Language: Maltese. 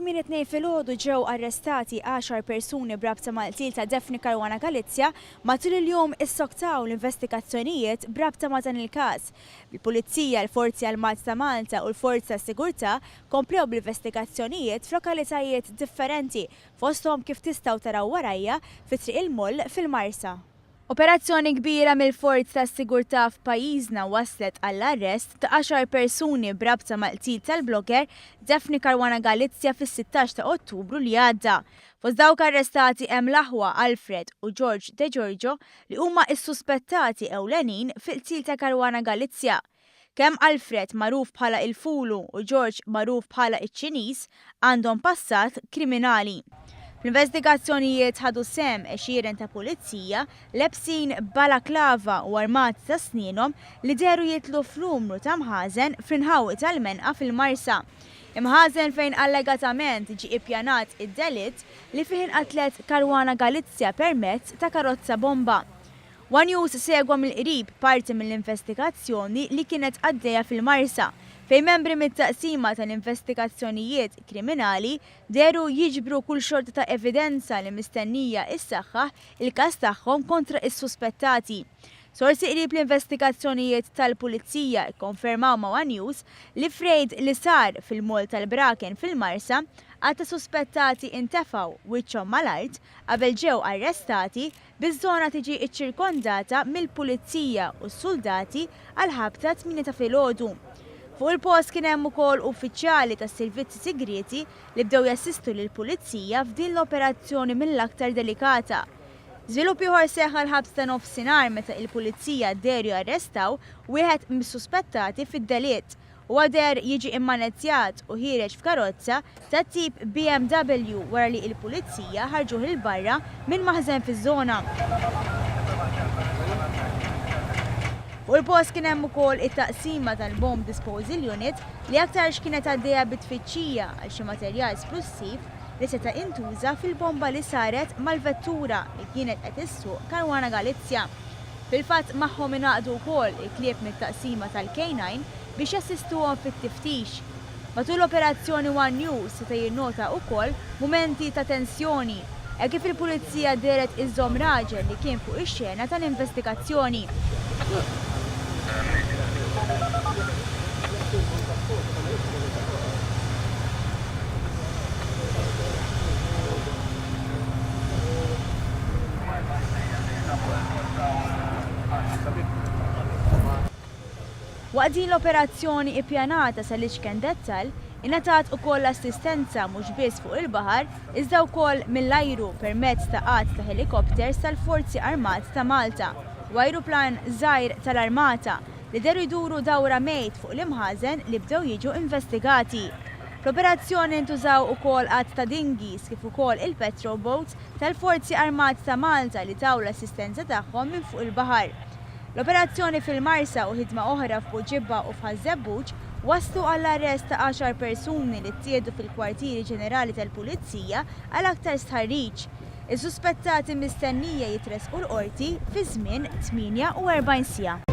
Kmieni tnejn filgħodu ġew arrestati 10 persuni b'rabta mal-qtil ta' Daphne Caruana Galiza matul il-jum issoktaw l-investigazzjonijiet b'rabta ma' dan il-każ. Il-Pulizija, il-Forzi Armati ta' Malta u l-Forzi Tas-Sigurtà komplew bl-investigazzjonijiet f'lokalitajiet differenti fosthom kif tistgħu taraw warajja fi-triq il-Moll fil-Marsa. Operazzjoni kbira mill-Forzi Tas-Sigurtà f'pajjiżna waslet għall-arrest ta' 10 persuni b'rabta mal-qtil tal-blogger Daphne Caruana Galiza fis-16 ta' Ottubru li għadda. Fost dawk arrestati hemm l-aħwa Alfred u George Degiorgio li huma s-suspettati ewlenin fil-qtil ta' Caruana Galiza. Kemm Alfred magħruf bħala il-Fulu u George magħruf bħala iċ-Ċiniż għandhom passat kriminali. Fl-investigazzjonijiet ħadu sehem għexieren ta' pulizija lebsin balaklava u armati ta' snierhom li deru jitlu f'numru ta' mħażen fl-inħawi tal-menqa fil-Marsa. Imħażen fejn allegatament ġie ippjanat id-delitt li fih inqatlet Caruana Galiza permezz ta' karozza bomba. One News segwa mill-qrib parti mill-investigazzjoni li kienet għaddejja fil-Marsa fejn membri mit-taqsima tal-investigazzjonijiet kriminali deru jiġbru kull xorta ta' evidenza li mistennija issaħħaħ il-każ tagħhom kontra s-suspettati. Sorsi qrib l-investigazzjonijiet tal-Pulizija kkonfermaw ma' One News li frejd li sar fil-Moll tal-Braken fil-Marsa għadta suspettati intefgħu wiċċhom mal-art qabel ġew arrestati biż-żona tiġi ċċirkondata mill-Pulizija u s-soldati għal ħabta 8 ta' filgħodu. Fuq il-post kien hemm ukoll uffiċjali tas-Servizzi Segreti li bdew jassistu lill-Pulizija f'din l-operazzjoni mill-aktar delikata. Żvilupp ieħor seħħ l-ħabs ta' nofsinhar meta l-Pulizija dderu jarrestaw wieħed mis-suspettati fid-delitt u għader jiġi immanezzjat u ħireġ f'karozza ta' tip BMW wara li l-Pulizija ħarġuh il barra minn maħżen fiż-żona. U l-post kien hemm ukoll it-taqsima tal-Bomb Disposal Unit li aktarx kienet għaddejja bit-tfittxija għal xi materjal splussiv li seta' intuża fil-bomba li saret mal-vettura li kienet qed issuq Caruana Galiza. Fil-fatt magħhom ingħaqdu wkoll il-klieb mit-taqsima tal-K9 biex jassistuhom fit-tiftix. Matul l-operazzjoni One News seta' jinnota wkoll mumenti ta' tensjoni hekk kif il-Pulizija deret iżżomm raġel li kien fuq ix-xena tal-investigazzjoni. Waqt din l-operazzjoni ippjanata sal-iċken dettal, ingħatat ukoll assistenza mhux biss fuq il-baħar iżda wkoll mill-ajru permezz ta' qatt ta' helikopters tal-Forzi Armati ta' Malta u ajruplan żgħir tal-Armata li deru jduru dawra mejt fuq l-imħażen li bdew jiġu investigati. L-operazzjoni ntużaw ukoll qatt ta' dinghies kif ukoll il-petrol boats tal-Forzi Armati ta' Malta li taw l-assistenza tagħhom minn fuq il-baħar. L-operazzjoni fil-Marsa u ħidma oħra f'Buġibba u f'Ħażebbuġ waslu għall-arrest ta' 10 persuni li ttieħdu fil-kwartieri ġenerali tal-Pulizija għal aktar stħarriġ. Is-suspettati mistennija jitresqu l-Qorti fi żmien 48 siegħa.